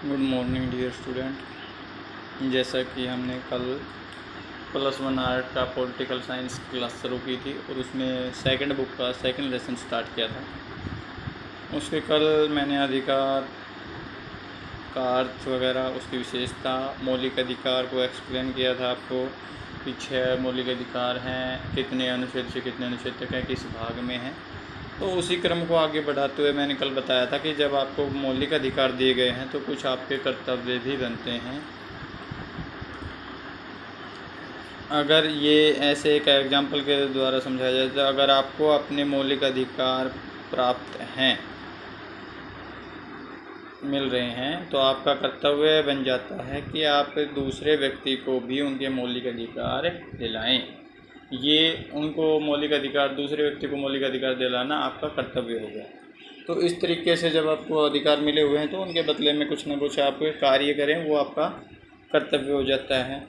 Good morning dear student. जैसा कि हमने कल +1 आर्ट का पॉलिटिकल साइंस क्लास शुरू की थी और उसमें सेकंड बुक का सेकंड लेसन स्टार्ट किया था। उसके कल मैंने अधिकार का अर्थ वगैरह, उसकी विशेषता, मौलिक अधिकार को एक्सप्लेन किया था आपको कि 6 मौलिक अधिकार हैं, कितने अनुच्छेद से कितने अनुच्छेद तक है, किस भाग में है। तो उसी क्रम को आगे बढ़ाते हुए मैंने कल बताया था कि जब आपको मौलिक अधिकार दिए गए हैं तो कुछ आपके कर्तव्य भी बनते हैं। अगर ये ऐसे एक एग्जाम्पल के द्वारा समझाया जाए तो अगर आपको अपने मौलिक अधिकार प्राप्त हैं, मिल रहे हैं, तो आपका कर्तव्य बन जाता है कि आप दूसरे व्यक्ति को भी उनके मौलिक अधिकार दिलाएं। ये उनको मौलिक अधिकार, दूसरे व्यक्ति को मौलिक अधिकार दिलाना आपका कर्तव्य हो गया। तो इस तरीके से जब आपको अधिकार मिले हुए हैं तो उनके बदले में कुछ ना कुछ आप कार्य करें, वो आपका कर्तव्य हो जाता है।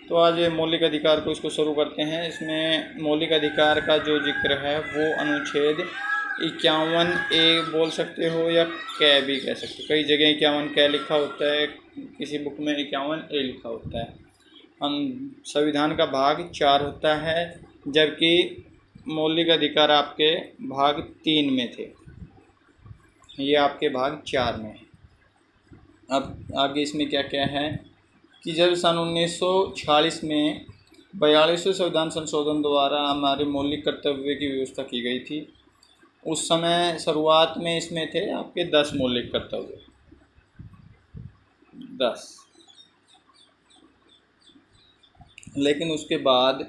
तो आज मौलिक अधिकार को इसको शुरू करते हैं। इसमें मौलिक अधिकार का जो जिक्र है वो अनुच्छेद 51A बोल सकते हो या कै भी कह सकते हो। कई जगह 51 कै लिखा होता है, किसी बुक में 51A लिखा होता है। संविधान का भाग 4 होता है, जबकि मौलिक अधिकार आपके भाग 3 में थे, ये आपके भाग 4 में है। अब आगे इसमें क्या क्या है कि जब सन 1946 में 42वें संविधान संशोधन द्वारा हमारे मौलिक कर्तव्य की व्यवस्था की गई थी, उस समय शुरुआत में इसमें थे आपके 10 मौलिक कर्तव्य, 10। लेकिन उसके बाद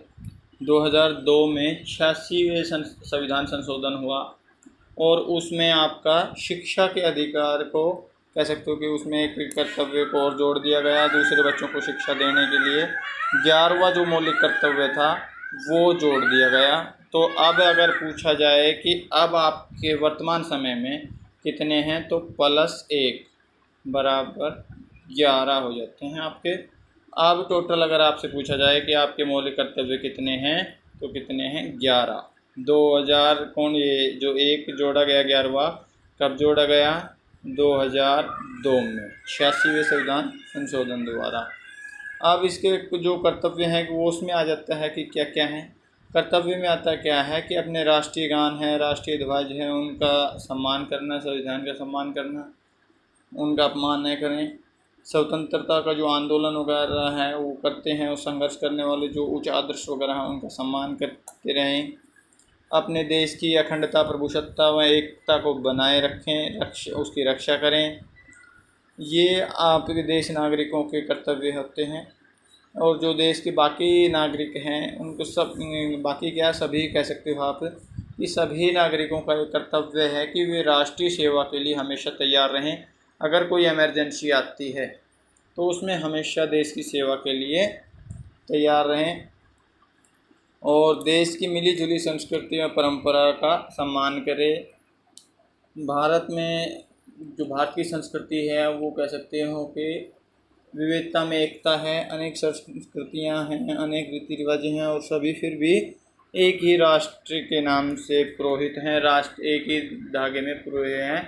2002 में 86वें संविधान संशोधन हुआ और उसमें आपका शिक्षा के अधिकार को कह सकते हो कि उसमें एक कर्तव्य को और जोड़ दिया गया, दूसरे बच्चों को शिक्षा देने के लिए 11वां जो मौलिक कर्तव्य था वो जोड़ दिया गया। तो अब अगर पूछा जाए कि अब आपके वर्तमान समय में कितने हैं, तो +1 बराबर 11 हो जाते हैं आपके। अब टोटल अगर आपसे पूछा जाए कि आपके मौलिक कर्तव्य कितने हैं, तो कितने हैं, 11। 2000 कौन, ये जो एक जोड़ा गया 11वां कब जोड़ा गया, 2002 में 86वें संविधान संशोधन द्वारा। अब इसके जो कर्तव्य हैं वो उसमें आ जाता है कि क्या क्या है। कर्तव्य में आता क्या है कि अपने राष्ट्रीय गान है, राष्ट्रीय ध्वज है, उनका सम्मान करना, संविधान का सम्मान करना, उनका अपमान न करें। स्वतंत्रता का जो आंदोलन वगैरह है वो करते हैं, और संघर्ष करने वाले जो उच्च आदर्श वगैरह हैं उनका सम्मान करते रहें। अपने देश की अखंडता, प्रभुसत्ता व एकता को बनाए रखें, उसकी रक्षा करें। ये आपके देश नागरिकों के कर्तव्य होते हैं। और जो देश के बाकी नागरिक हैं उनको सब, बाकी क्या, सभी कह सकते हो आप कि सभी नागरिकों का ये कर्तव्य है कि वे राष्ट्रीय सेवा के लिए हमेशा तैयार रहें। अगर कोई इमरजेंसी आती है तो उसमें हमेशा देश की सेवा के लिए तैयार रहें और देश की मिली जुली संस्कृति और परंपरा का सम्मान करें। भारत में जो भारत की संस्कृति है वो कह सकते हो कि विविधता में एकता है, अनेक संस्कृतियां हैं, अनेक रीति रिवाज हैं, और सभी फिर भी एक ही राष्ट्र के नाम से पुरोहित हैं। राष्ट्र एक ही धागे में पुरोए हैं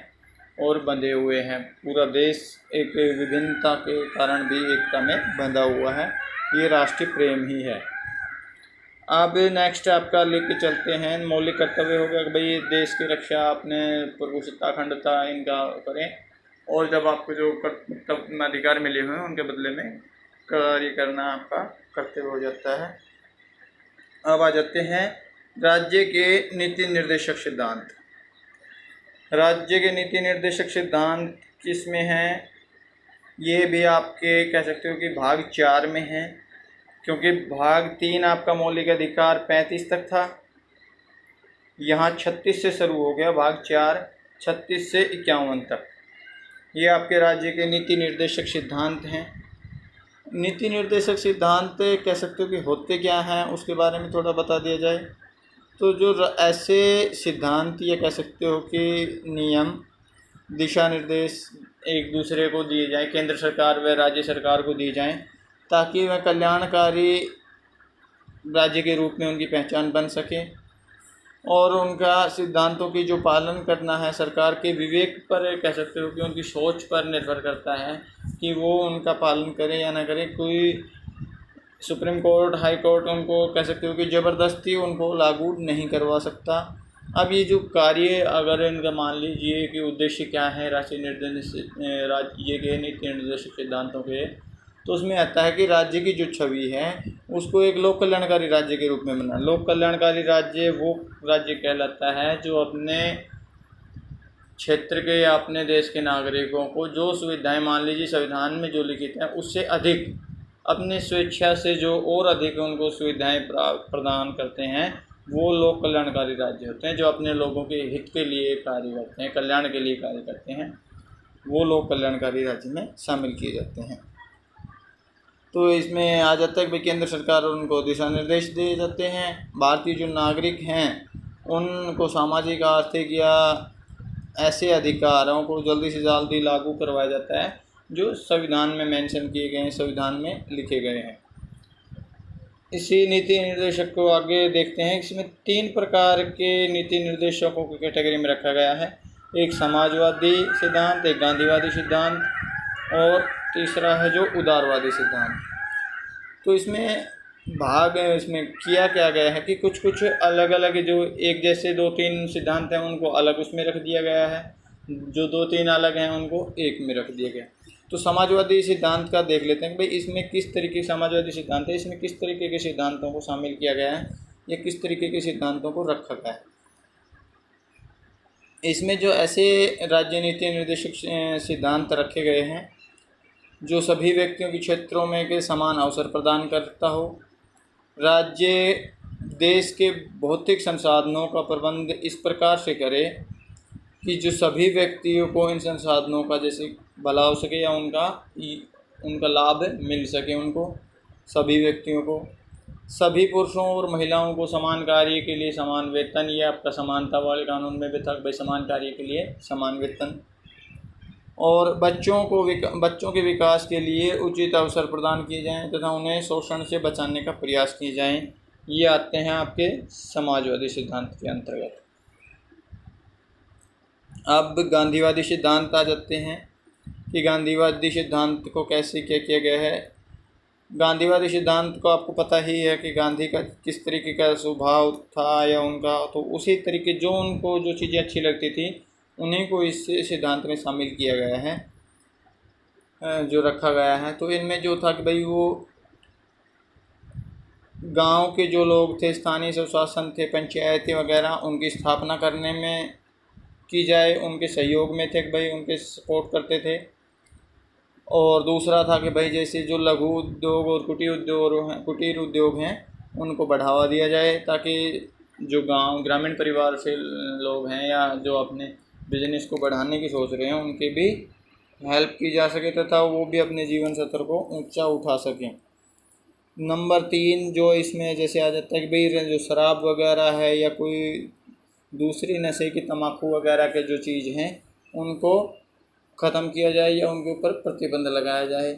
और बंधे हुए हैं। पूरा देश एक विभिन्नता के कारण भी एकता में बंधा हुआ है। ये राष्ट्रीय प्रेम ही है। अब नेक्स्ट आपका लेके चलते हैं, मौलिक कर्तव्य हो गया कि भाई देश की रक्षा, अपने प्रभुसत्ता, अखंडता, इनका करें, और जब आपको जो अधिकार मिले हुए हैं उनके बदले में कार्य करना आपका कर्तव्य हो जाता है। अब आ जाते हैं राज्य के नीति निर्देशक सिद्धांत। राज्य के नीति निर्देशक सिद्धांत किसमें हैं, ये भी आपके कह सकते हो कि भाग 4 में है, क्योंकि भाग 3 आपका मौलिक अधिकार 35 तक था, यहाँ 36 से शुरू हो गया भाग 4, 36 से 51 तक। ये आपके राज्य के नीति निर्देशक सिद्धांत हैं। नीति निर्देशक सिद्धांत कह सकते हो कि होते क्या हैं, उसके बारे में थोड़ा बता दिया जाए। तो जो ऐसे सिद्धांत, ये कह सकते हो कि नियम, दिशा निर्देश एक दूसरे को दिए जाएं, केंद्र सरकार व राज्य सरकार को दिए जाएं, ताकि वह कल्याणकारी राज्य के रूप में उनकी पहचान बन सके। और उनका सिद्धांतों की जो पालन करना है सरकार के विवेक पर कह सकते हो कि उनकी सोच पर निर्भर करता है कि वो उनका पालन करें या ना करें। कोई सुप्रीम कोर्ट, हाई कोर्ट उनको कह सकते हो कि ज़बरदस्ती उनको लागू नहीं करवा सकता। अब ये जो कार्य अगर इनका मान लीजिए कि उद्देश्य क्या है राज्य राज्य के नीति निर्देशक सिद्धांतों के, तो उसमें आता है कि राज्य की जो छवि है उसको एक लोक कल्याणकारी राज्य के रूप में बनाना। लोक कल्याणकारी राज्य वो राज्य कहलाता है जो अपने क्षेत्र के या अपने देश के नागरिकों को जो सुविधाएं मान लीजिए संविधान में जो लिखित हैं उससे अधिक अपनी स्वेच्छा से जो और अधिक उनको सुविधाएं प्रदान करते हैं, वो लोक कल्याणकारी राज्य होते हैं। जो अपने लोगों के हित के लिए कार्य करते हैं, कल्याण के लिए कार्य करते हैं, वो लोक कल्याणकारी राज्य में शामिल किए जाते हैं। तो इसमें आ जाता है कि केंद्र सरकार उनको दिशा निर्देश दिए जाते हैं। भारतीय जो नागरिक हैं उनको सामाजिक, आर्थिक या ऐसे अधिकारों को जल्दी से जल्दी लागू करवाया जाता है जो संविधान में मेंशन किए गए हैं, संविधान में लिखे गए हैं। इसी नीति निर्देशक को आगे देखते हैं। इसमें 3 प्रकार के नीति निर्देशकों को कैटेगरी में रखा गया है। एक समाजवादी सिद्धांत, एक गांधीवादी सिद्धांत और तीसरा है जो उदारवादी सिद्धांत। तो इसमें इसमें किया क्या गया है कि कुछ अलग अलग जो एक जैसे 2-3 सिद्धांत हैं उनको अलग उसमें रख दिया गया है, जो 2-3 अलग हैं उनको एक में रख दिया गया। तो समाजवादी सिद्धांत का देख लेते हैं कि भाई इसमें किस तरीके के समाजवादी सिद्धांत है, इसमें किस तरीके के सिद्धांतों को शामिल किया गया है या किस तरीके के सिद्धांतों को रखा गया है। इसमें जो ऐसे राज्य नीति निर्देशक सिद्धांत रखे गए हैं जो सभी व्यक्तियों के क्षेत्रों में के समान अवसर प्रदान करता हो, राज्य देश के भौतिक संसाधनों का प्रबंध इस प्रकार से करे कि जो सभी व्यक्तियों को इन संसाधनों का जैसे भला हो सके या उनका लाभ मिल सके, उनको सभी व्यक्तियों को, सभी पुरुषों और महिलाओं को समान कार्य के लिए समान वेतन, ये आपका समानता वाले कानून में भी था भाई समान कार्य के लिए समान वेतन, और बच्चों के विकास के लिए उचित अवसर प्रदान किए जाएं तथा उन्हें शोषण से बचाने का प्रयास किए जाएं। ये आते हैं आपके समाजवादी सिद्धांत के अंतर्गत। अब गांधीवादी सिद्धांत आ जाते हैं कि गांधीवादी सिद्धांत को कैसे क्या किया गया है। गांधीवादी सिद्धांत को आपको पता ही है कि गांधी का किस तरीके का स्वभाव था या उनका, तो उसी तरीके जो उनको जो चीज़ें अच्छी लगती थी उन्हीं को इस सिद्धांत में शामिल किया गया है, जो रखा गया है। तो इनमें जो था कि भाई वो गांव के जो लोग थे, स्थानीय स्वशासन थे, पंचायतें वगैरह, उनकी स्थापना करने में की जाए, उनके सहयोग में थे कि भाई उनके सपोर्ट करते थे। और दूसरा था कि भाई जैसे जो लघु उद्योग और कुटीर उद्योग हैं उनको बढ़ावा दिया जाए ताकि जो ग्रामीण परिवार से लोग हैं या जो अपने बिजनेस को बढ़ाने की सोच रहे हैं उनके भी हेल्प की जा सके तथा वो भी अपने जीवन स्तर को ऊंचा उठा सकें। नंबर 3 जो इसमें जैसे आ जाता है कि भाई जो शराब वगैरह है या कोई दूसरी नशे की तम्बाकू वगैरह के जो चीज़ हैं उनको ख़त्म किया जाए या उनके ऊपर प्रतिबंध लगाया जाए।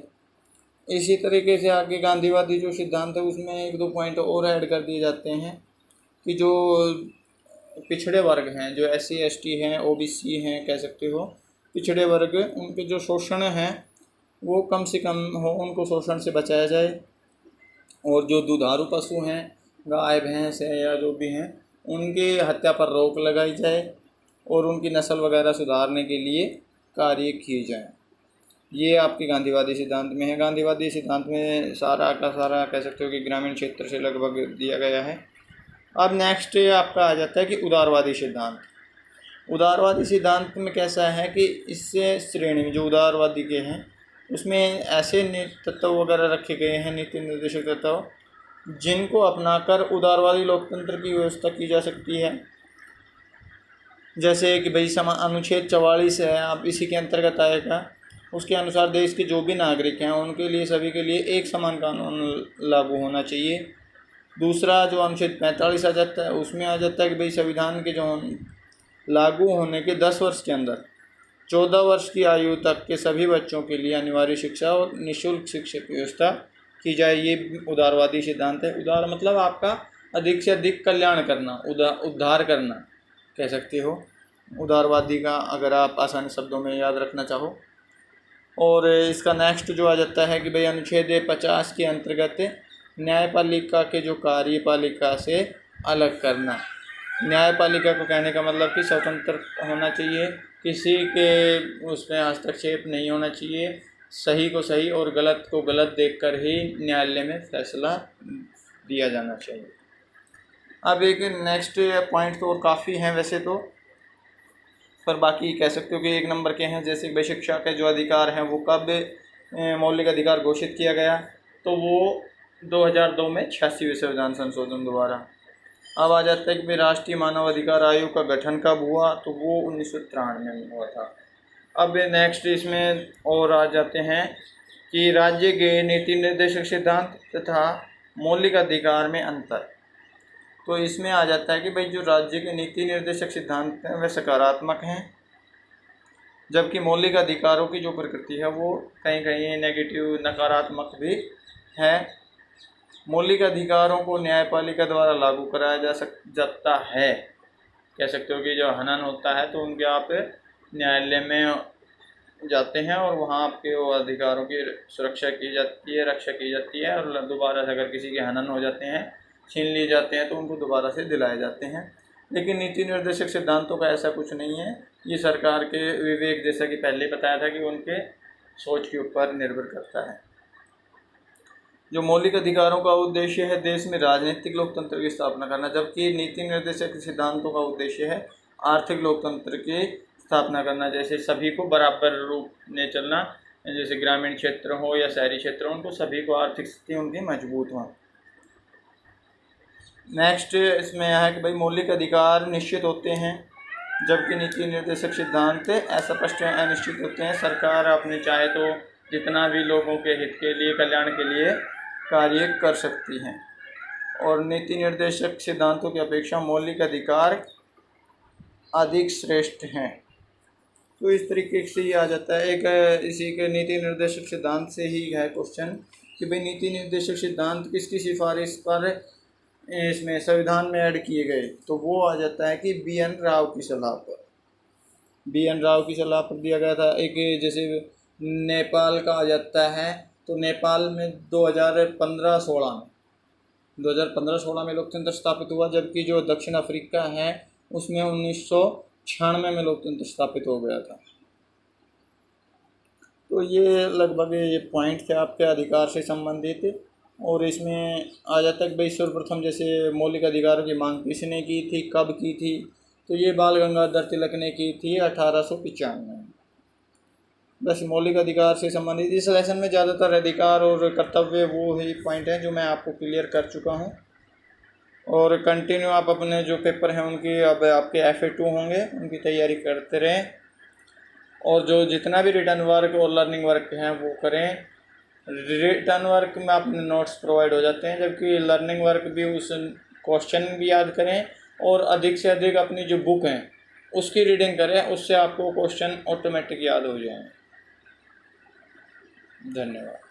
इसी तरीके से आगे गांधीवादी जो सिद्धांत है उसमें 1-2 पॉइंट और ऐड कर दिए जाते हैं कि जो पिछड़े वर्ग हैं, जो SC ST हैं, OBC हैं, कह सकते हो पिछड़े वर्ग, उनके जो शोषण हैं वो कम से कम हो, उनको शोषण से बचाया जाए। और जो दुधारू पशु हैं, गाय भैंस है या जो भी हैं, उनकी हत्या पर रोक लगाई जाए और उनकी नस्ल वगैरह सुधारने के लिए कार्य किए जाएँ। ये आपके गांधीवादी सिद्धांत में है। गांधीवादी सिद्धांत में सारा का सारा कह सकते हो कि ग्रामीण क्षेत्र से लगभग दिया गया है। अब नेक्स्ट आपका आ जाता है कि उदारवादी सिद्धांत। उदारवादी सिद्धांत में कैसा है कि इससे श्रेणी में जो उदारवादी के हैं उसमें ऐसे तत्व वगैरह रखे गए हैं, नीति निर्देशक तत्व, जिनको अपनाकर उदारवादी लोकतंत्र की व्यवस्था की जा सकती है। जैसे कि भाई अनुच्छेद 44 है, आप इसी के अंतर्गत आएगा। उसके अनुसार देश के जो भी नागरिक हैं उनके लिए सभी के लिए एक समान कानून लागू होना चाहिए। दूसरा जो अनुच्छेद 45 आ जाता है उसमें आ जाता है कि भाई संविधान के जो लागू होने के 10 वर्ष के अंदर 14 वर्ष की आयु तक के सभी बच्चों के लिए अनिवार्य शिक्षा और निःशुल्क शिक्षा की व्यवस्था की जाए। ये उदारवादी सिद्धांत है। उदार मतलब आपका अधिक से अधिक कल्याण करना, उद्धार करना कह सकते हो, उदारवादी का अगर आप आसानी शब्दों में याद रखना चाहो। और इसका नेक्स्ट जो आ जाता है कि भाई अनुच्छेद 50 के अंतर्गत न्यायपालिका के जो कार्यपालिका से अलग करना। न्यायपालिका को कहने का मतलब कि स्वतंत्र होना चाहिए, किसी के उसमें हस्तक्षेप नहीं होना चाहिए, सही को सही और गलत को गलत देखकर ही न्यायालय में फैसला दिया जाना चाहिए। अब एक नेक्स्ट पॉइंट तो और काफ़ी हैं वैसे तो, पर बाकी कह सकते हो कि 1 नंबर के हैं। जैसे कि शिक्षा के जो अधिकार हैं वो कब मौलिक अधिकार घोषित किया गया, तो वो 2002 में 86वें संविधान संशोधन द्वारा। अब आ जाता है कि राष्ट्रीय मानव अधिकार आयोग का गठन कब हुआ, तो वो 1993 में हुआ था। अब नेक्स्ट इसमें और आ जाते हैं कि राज्य के नीति निर्देशक सिद्धांत तथा मौलिक अधिकार में अंतर। तो इसमें आ जाता है कि भाई जो राज्य के नीति निर्देशक सिद्धांत हैं वे सकारात्मक हैं, जबकि मौलिक अधिकारों की जो प्रकृति है वो कहीं कहीं नेगेटिव नकारात्मक भी है। मौलिक अधिकारों को न्यायपालिका द्वारा लागू कराया जाता है। कह सकते हो कि जो हनन होता है तो उनके आप न्यायालय में जाते हैं और वहाँ आपके वो अधिकारों की सुरक्षा की जाती है, रक्षा की जाती है, और दोबारा से अगर किसी के हनन हो जाते हैं, छीन लिए जाते हैं, तो उनको दोबारा से दिलाए जाते हैं। लेकिन नीति निर्देशक सिद्धांतों का ऐसा कुछ नहीं है। ये सरकार के विवेक, जैसा कि पहले बताया था, कि उनके सोच के ऊपर निर्भर करता है। जो मौलिक अधिकारों का उद्देश्य है देश में राजनीतिक लोकतंत्र की स्थापना करना, जबकि नीति निर्देशक सिद्धांतों का उद्देश्य है आर्थिक लोकतंत्र की स्थापना करना। जैसे सभी को बराबर रूप में चलना, जैसे ग्रामीण क्षेत्र हो या शहरी क्षेत्र हो, उनको सभी को आर्थिक स्थिति उनकी मजबूत हो। नेक्स्ट इसमें यह है कि भाई मौलिक अधिकार निश्चित होते हैं, जबकि नीति निर्देशक सिद्धांत अस्पष्ट या अनिश्चित होते हैं। सरकार अपने चाहे तो जितना भी लोगों के हित के लिए, कल्याण के लिए कार्य कर सकती हैं, और नीति निर्देशक सिद्धांतों की अपेक्षा मौलिक अधिकार अधिक श्रेष्ठ हैं। तो इस तरीके से ही आ जाता है। एक इसी के नीति निर्देशक सिद्धांत से ही है क्वेश्चन कि भाई नीति निर्देशक सिद्धांत किसकी सिफारिश पर इसमें संविधान में ऐड किए गए, तो वो आ जाता है कि BN राव की सलाह पर। BN राव की सलाह पर दिया गया था। एक जैसे नेपाल का आ जाता है, तो नेपाल में 2015-16 में लोकतंत्र स्थापित हुआ, जबकि जो दक्षिण अफ्रीका है उसमें 1996 में लोकतंत्र स्थापित हो गया था। तो ये लगभग ये पॉइंट थे आपके अधिकार से संबंधित। और इसमें आ जाता है कि भाई सर्वप्रथम जैसे मौलिक अधिकारों की मांग किसने की थी, कब की थी, तो ये बाल गंगाधर तिलक ने की थी 1895 में। बस मौलिक अधिकार से संबंधित इस लेसन में ज़्यादातर अधिकार और कर्तव्य वो ही पॉइंट हैं जो मैं आपको क्लियर कर चुका हूँ। और कंटिन्यू आप अपने जो पेपर हैं उनकी, अब आपके FA2 होंगे, उनकी तैयारी करते रहें, और जो जितना भी रिटर्न वर्क और लर्निंग वर्क हैं वो करें। रिटर्न वर्क में अपने नोट्स प्रोवाइड हो जाते हैं, जबकि लर्निंग वर्क भी उस क्वेश्चन भी याद करें और अधिक से अधिक अपनी जो बुक हैं उसकी रीडिंग करें, उससे आपको क्वेश्चन ऑटोमेटिक याद हो जाएंगे। धन्यवाद।